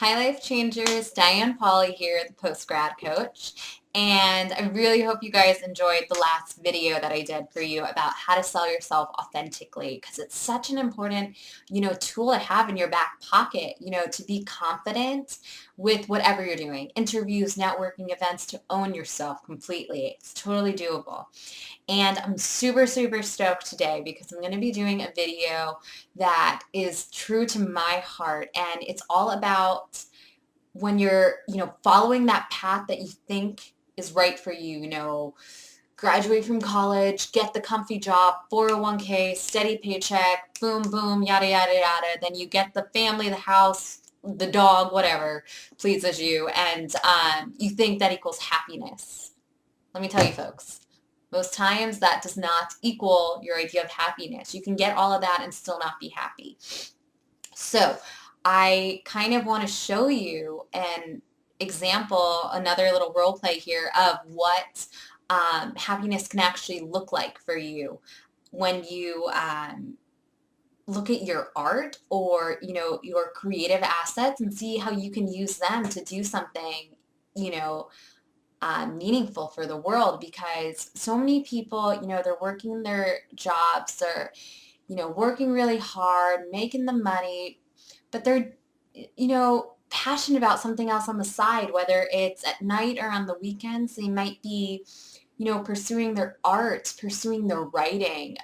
Hi, Life Changers. Diane Polly here, the PostGrad coach. And I really hope you guys enjoyed the last video that I did for you about how to sell yourself authentically, because it's such an important, tool to have in your back pocket, to be confident with whatever you're doing. Interviews, networking events, to own yourself completely. It's totally doable. And I'm super, super stoked today because I'm going to be doing a video that is true to my heart. And it's all about when you're, following that path that you think is right for you, graduate from college, get the comfy job, 401k, steady paycheck, boom, boom, yada, yada, yada. Then you get the family, the house, the dog, whatever pleases you. And you think that equals happiness. Let me tell you, folks. Most times that does not equal your idea of happiness. You can get all of that and still not be happy. So I kind of want to show you an example, another little role play here of what happiness can actually look like for you when you look at your art or, your creative assets and see how you can use them to do something, meaningful for the world, because so many people, they're working their jobs, they're, working really hard, making the money, but they're, passionate about something else on the side, whether it's at night or on the weekends. They might be, pursuing their art, pursuing their writing.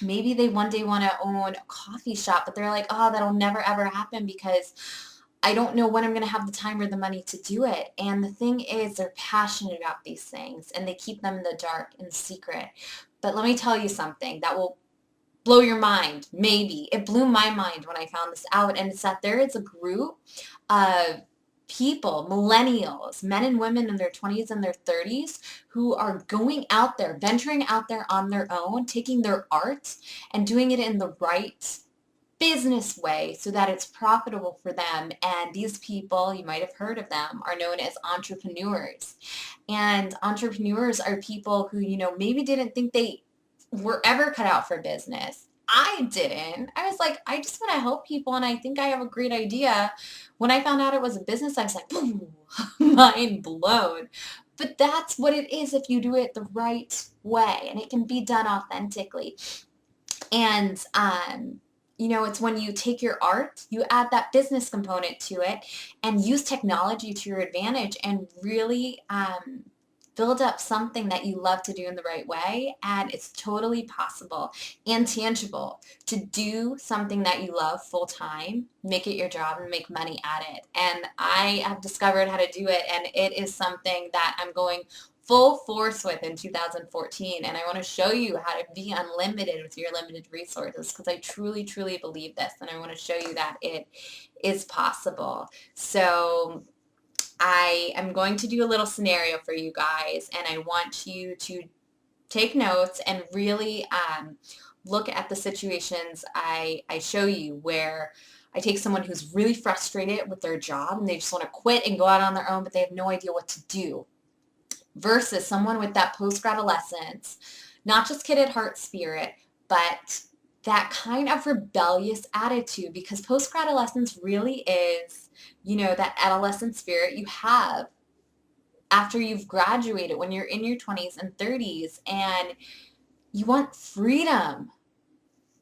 Maybe they one day want to own a coffee shop, but they're like, oh, that'll never ever happen because I don't know when I'm going to have the time or the money to do it. And the thing is, they're passionate about these things and they keep them in the dark and secret. But let me tell you something that will blow your mind. Maybe. It blew my mind when I found this out. And it's that there is a group of people, millennials, men and women in their 20s and their 30s, who are going out there, venturing out there on their own, taking their art and doing it in the right business way so that it's profitable for them. And these people, you might have heard of them, are known as entrepreneurs. And entrepreneurs are people who, maybe didn't think they were ever cut out for business. I didn't. I was like, I just want to help people and I think I have a great idea. When I found out it was a business, I was like, boom, mind blown. But that's what it is if you do it the right way, and it can be done authentically. And it's when you take your art, you add that business component to it and use technology to your advantage and really build up something that you love to do in the right way. And it's totally possible and tangible to do something that you love full time, make it your job, and make money at it. And I have discovered how to do it, and it is something that I'm going full force with in 2014, and I want to show you how to be unlimited with your limited resources, because I truly, truly believe this, and I want to show you that it is possible. So I am going to do a little scenario for you guys, and I want you to take notes and really look at the situations I show you, where I take someone who's really frustrated with their job and they just want to quit and go out on their own, but they have no idea what to do, versus someone with that post-adolescence, not just kid at heart spirit, but that kind of rebellious attitude, because post-adolescence really is, that adolescent spirit you have after you've graduated, when you're in your 20s and 30s, and you want freedom.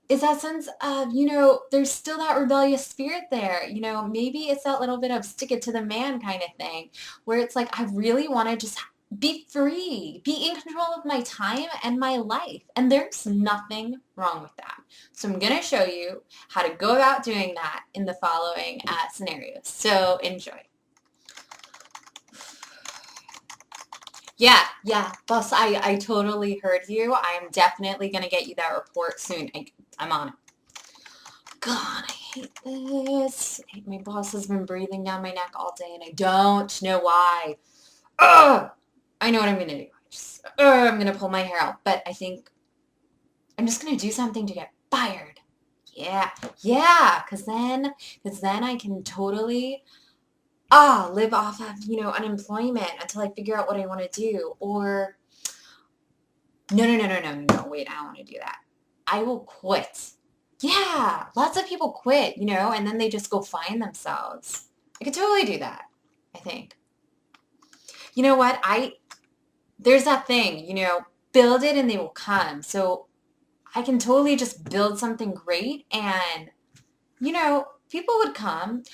It's that sense of, there's still that rebellious spirit there. Maybe it's that little bit of stick it to the man kind of thing, where it's like, I really want to just be free, be in control of my time and my life. And there's nothing wrong with that. So I'm going to show you how to go about doing that in the following scenarios. So enjoy. Yeah, boss, I totally heard you. I'm definitely going to get you that report soon. I'm on it. God, I hate this. My boss has been breathing down my neck all day, and I don't know why. Ugh! I know what I'm going to do. I'm going to pull my hair out, but I think I'm just going to do something to get fired. Yeah, because then I can totally live off of, unemployment until I figure out what I want to do. Or, no, wait, I don't want to do that. I will quit. Yeah, lots of people quit, and then they just go find themselves. I could totally do that, I think. You know what? There's that thing, build it and they will come. So I can totally just build something great and, people would come.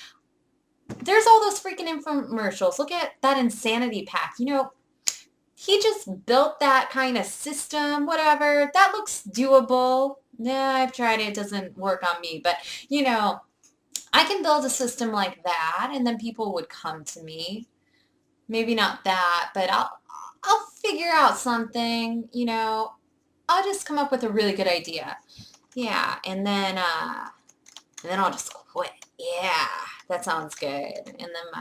There's all those freaking infomercials. Look at that insanity pack. He just built that kind of system, whatever. That looks doable. Nah, I've tried it. It doesn't work on me. But, I can build a system like that and then people would come to me. Maybe not that, but I'll figure out something, I'll just come up with a really good idea. Yeah, and then I'll just quit. Yeah, that sounds good. And then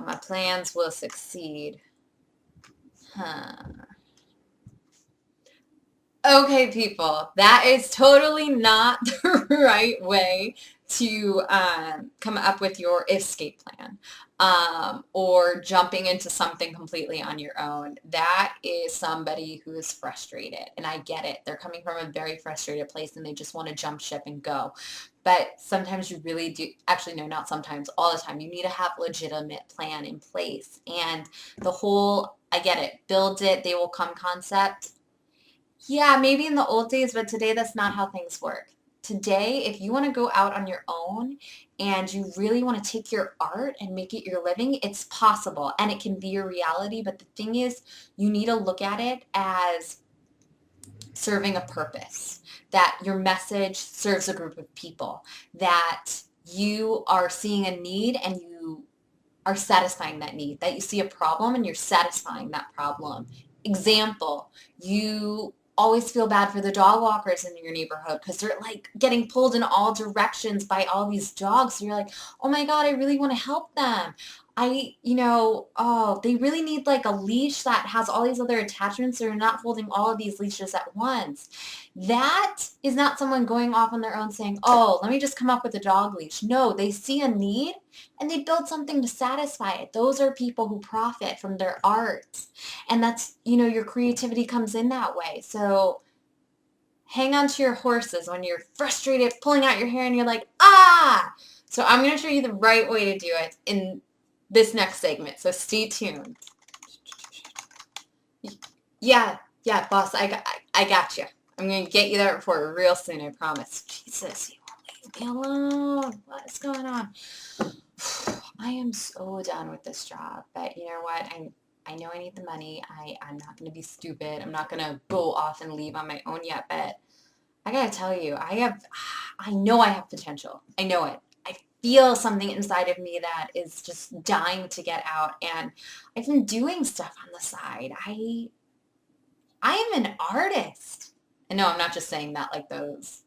my plans will succeed. Huh. Okay, people, that is totally not the right way to come up with your escape plan or jumping into something completely on your own. That is somebody who is frustrated, and I get it. They're coming from a very frustrated place, and they just want to jump ship and go. But sometimes you really do, actually, no, not sometimes, all the time, you need to have a legitimate plan in place. And the whole, I get it, build it, they will come concept. Yeah, maybe in the old days, but today that's not how things work. Today, if you want to go out on your own and you really want to take your art and make it your living, it's possible and it can be your reality. But the thing is, you need to look at it as serving a purpose, that your message serves a group of people, that you are seeing a need and you are satisfying that need, that you see a problem and you're satisfying that problem. Example, you always feel bad for the dog walkers in your neighborhood because they're like getting pulled in all directions by all these dogs. So you're like, oh my God, I really want to help them. They really need like a leash that has all these other attachments so you're not holding all of these leashes at once. That is not someone going off on their own saying, oh, let me just come up with a dog leash. No, they see a need and they build something to satisfy it. Those are people who profit from their art. And that's, your creativity comes in that way. So hang on to your horses when you're frustrated, pulling out your hair and you're like, ah! So I'm going to show you the right way to do it in this next segment. So stay tuned. Yeah, boss, I got you. I'm going to get you that report real soon, I promise. Jesus, you won't leave me alone. What is going on? I am so done with this job, but you know what? I know I need the money. I'm not going to be stupid. I'm not going to go off and leave on my own yet, but I got to tell you, I know I have potential. I know it. I feel something inside of me that is just dying to get out, and I've been doing stuff on the side. I am an artist. And no, I'm not just saying that like those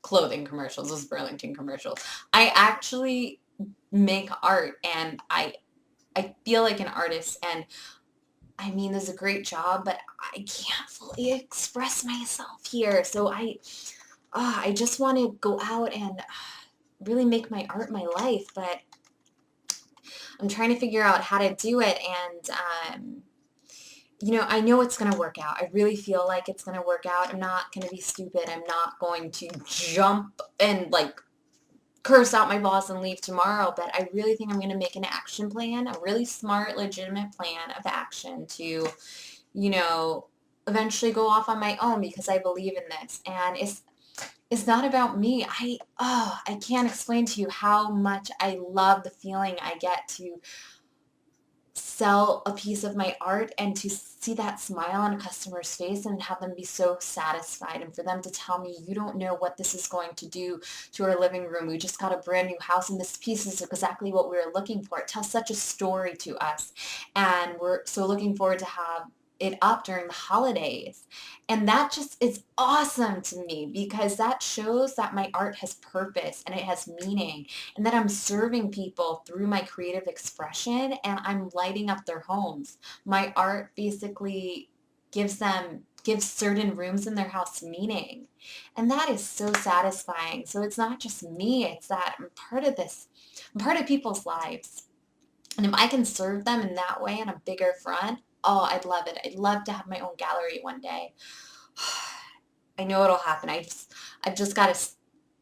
clothing commercials, those Burlington commercials. I actually make art and I feel like an artist, and I mean, this is a great job, but I can't fully express myself here. So I just want to go out and really make my art my life, but I'm trying to figure out how to do it. And, I know it's going to work out. I really feel like it's going to work out. I'm not going to be stupid. I'm not going to jump and like curse out my boss and leave tomorrow, but I really think I'm going to make an action plan, a really smart, legitimate plan of action to, eventually go off on my own because I believe in this. And it's not about me. I can't explain to you how much I love the feeling I get to sell a piece of my art and to see that smile on a customer's face and have them be so satisfied, and for them to tell me, you don't know what this is going to do to our living room. We just got a brand new house and this piece is exactly what we were looking for. It tells such a story to us, and we're so looking forward to have it up during the holidays. And that just is awesome to me because that shows that my art has purpose and it has meaning, and that I'm serving people through my creative expression and I'm lighting up their homes. My art basically gives certain rooms in their house meaning. And that is so satisfying. So it's not just me, it's that I'm part of this. I'm part of people's lives. And if I can serve them in that way on a bigger front, oh, I'd love it. I'd love to have my own gallery one day. I know it'll happen. I've just got to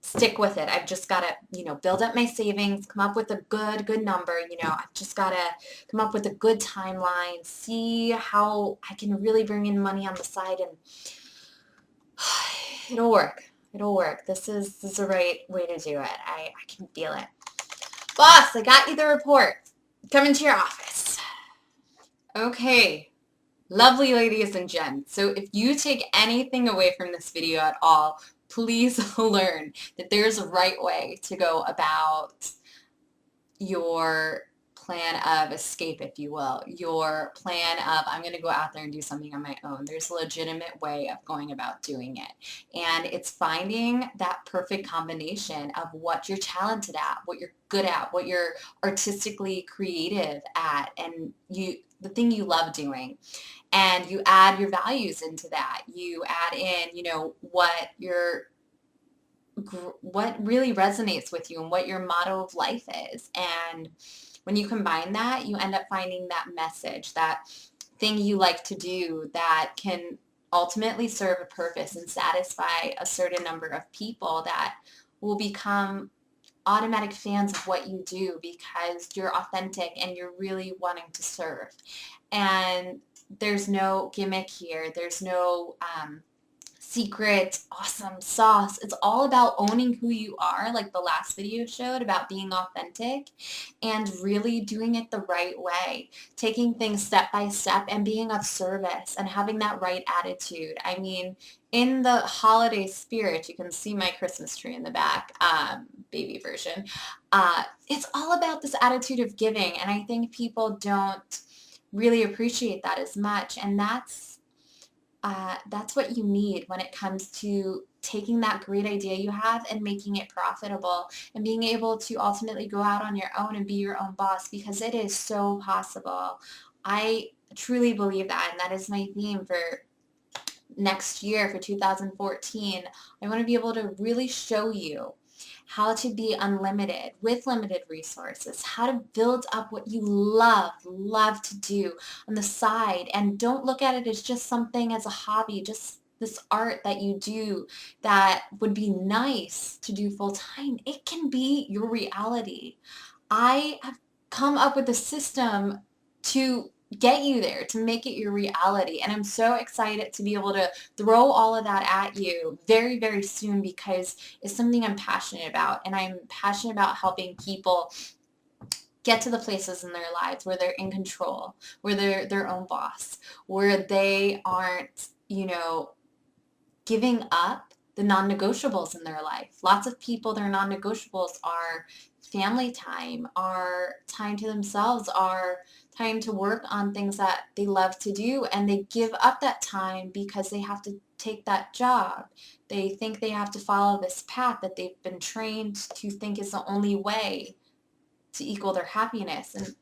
stick with it. I've just got to, build up my savings, come up with a good number. I've just got to come up with a good timeline, see how I can really bring in money on the side, and it'll work. It'll work. This is the right way to do it. I can feel it. Boss, I got you the report. Come into your office. Okay. Lovely ladies and gents, so if you take anything away from this video at all, please learn that there's a right way to go about your plan of escape, if you will, your plan of I'm going to go out there and do something on my own. There's a legitimate way of going about doing it, and it's finding that perfect combination of what you're talented at, what you're good at, what you're artistically creative at, and the thing you love doing. And you add your values into that. You add in, what really resonates with you and what your motto of life is. And when you combine that, you end up finding that message, that thing you like to do that can ultimately serve a purpose and satisfy a certain number of people that will become automatic fans of what you do because you're authentic and you're really wanting to serve. And there's no gimmick here. There's no secret awesome sauce. It's all about owning who you are, like the last video showed, about being authentic and really doing it the right way, taking things step by step and being of service and having that right attitude. I mean, in the holiday spirit, you can see my Christmas tree in the back, baby version. It's all about this attitude of giving, and I think people don't really appreciate that as much, and that's what you need when it comes to taking that great idea you have and making it profitable and being able to ultimately go out on your own and be your own boss, because it is so possible. I truly believe that, and that is my theme for next year, for 2014. I want to be able to really show you how to be unlimited with limited resources, how to build up what you love to do on the side, and don't look at it as just something as a hobby, just this art that you do that would be nice to do full time. It can be your reality. I have come up with a system to get you there, to make it your reality. And I'm so excited to be able to throw all of that at you very, very soon, because it's something I'm passionate about. And I'm passionate about helping people get to the places in their lives where they're in control, where they're their own boss, where they aren't, giving up the non-negotiables in their life. Lots of people, their non-negotiables are family time, are time to themselves, are time to work on things that they love to do, and they give up that time because they have to take that job. They think they have to follow this path that they've been trained to think is the only way to equal their happiness. And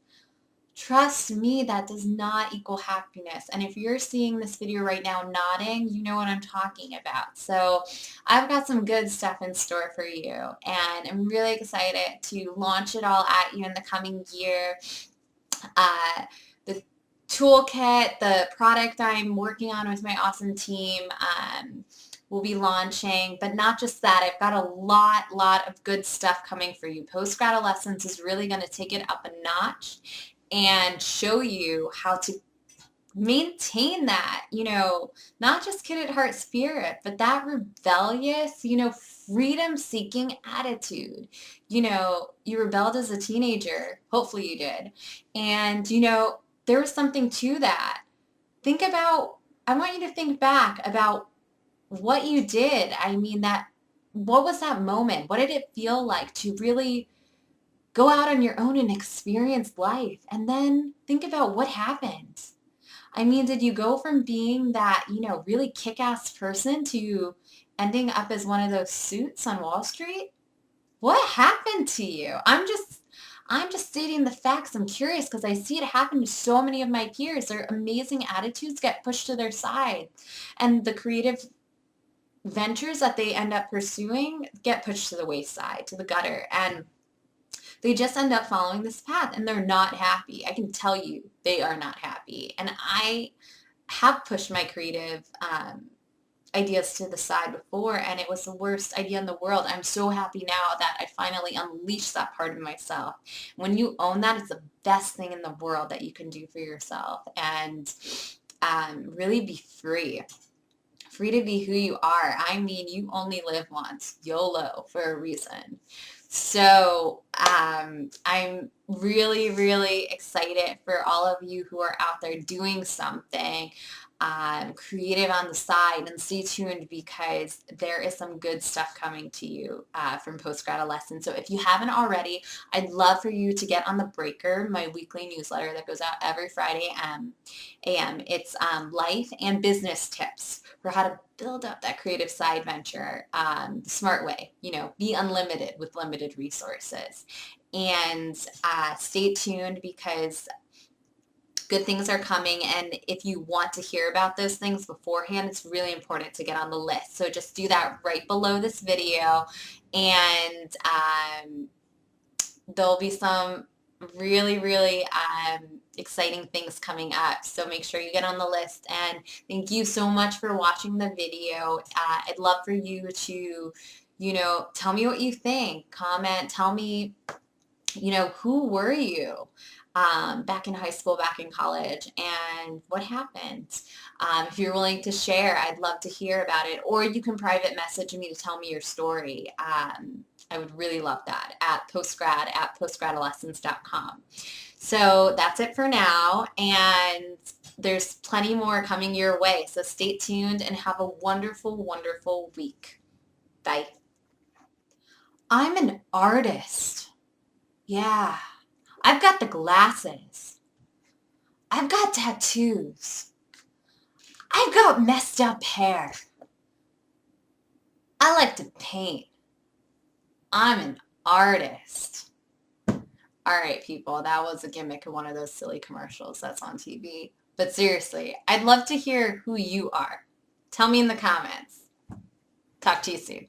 trust me, that does not equal happiness. And if you're seeing this video right now nodding, you know what I'm talking about. So I've got some good stuff in store for you, and I'm really excited to launch it all at you in the coming year. The toolkit, the product I'm working on with my awesome team, will be launching, but not just that. I've got a lot of good stuff coming for you. PostGrad Adolescence is really going to take it up a notch and show you how to maintain that, not just kid at heart spirit, but that rebellious, freedom-seeking attitude. You rebelled as a teenager. Hopefully you did. And, there was something to that. I want you to think back about what you did. I mean, what was that moment? What did it feel like to really go out on your own and experience life? And then think about what happened. I mean, did you go from being that, really kick-ass person to ending up as one of those suits on Wall Street? What happened to you? I'm just stating the facts. I'm curious because I see it happen to so many of my peers. Their amazing attitudes get pushed to their side, and the creative ventures that they end up pursuing get pushed to the wayside, to the gutter, and they just end up following this path, and they're not happy. I can tell you they are not happy. And I have pushed my creative ideas to the side before, and it was the worst idea in the world. I'm so happy now that I finally unleashed that part of myself. When you own that, it's the best thing in the world that you can do for yourself, and really be free. Free to be who you are. I mean, you only live once. YOLO for a reason. So I'm really, really excited for all of you who are out there doing something creative on the side, and stay tuned because there is some good stuff coming to you from PostGrad Adolescence. So if you haven't already, I'd love for you to get on the Breaker, my weekly newsletter that goes out every Friday a.m. It's life and business tips for how to build up that creative side venture the smart way. Be unlimited with limited resources. And stay tuned because good things are coming, and if you want to hear about those things beforehand, it's really important to get on the list. So just do that right below this video, and there'll be some really, really exciting things coming up. So make sure you get on the list, and thank you so much for watching the video. I'd love for you to, tell me what you think, comment, tell me, who were you back in high school, back in college, and what happened? If you're willing to share, I'd love to hear about it. Or you can private message me to tell me your story. I would really love that at postgradadolescence.com. So that's it for now, and there's plenty more coming your way. So stay tuned and have a wonderful, wonderful week. Bye. I'm an artist. Yeah. I've got the glasses. I've got tattoos. I've got messed up hair. I like to paint. I'm an artist. All right, people, that was a gimmick of one of those silly commercials that's on TV. But seriously, I'd love to hear who you are. Tell me in the comments. Talk to you soon.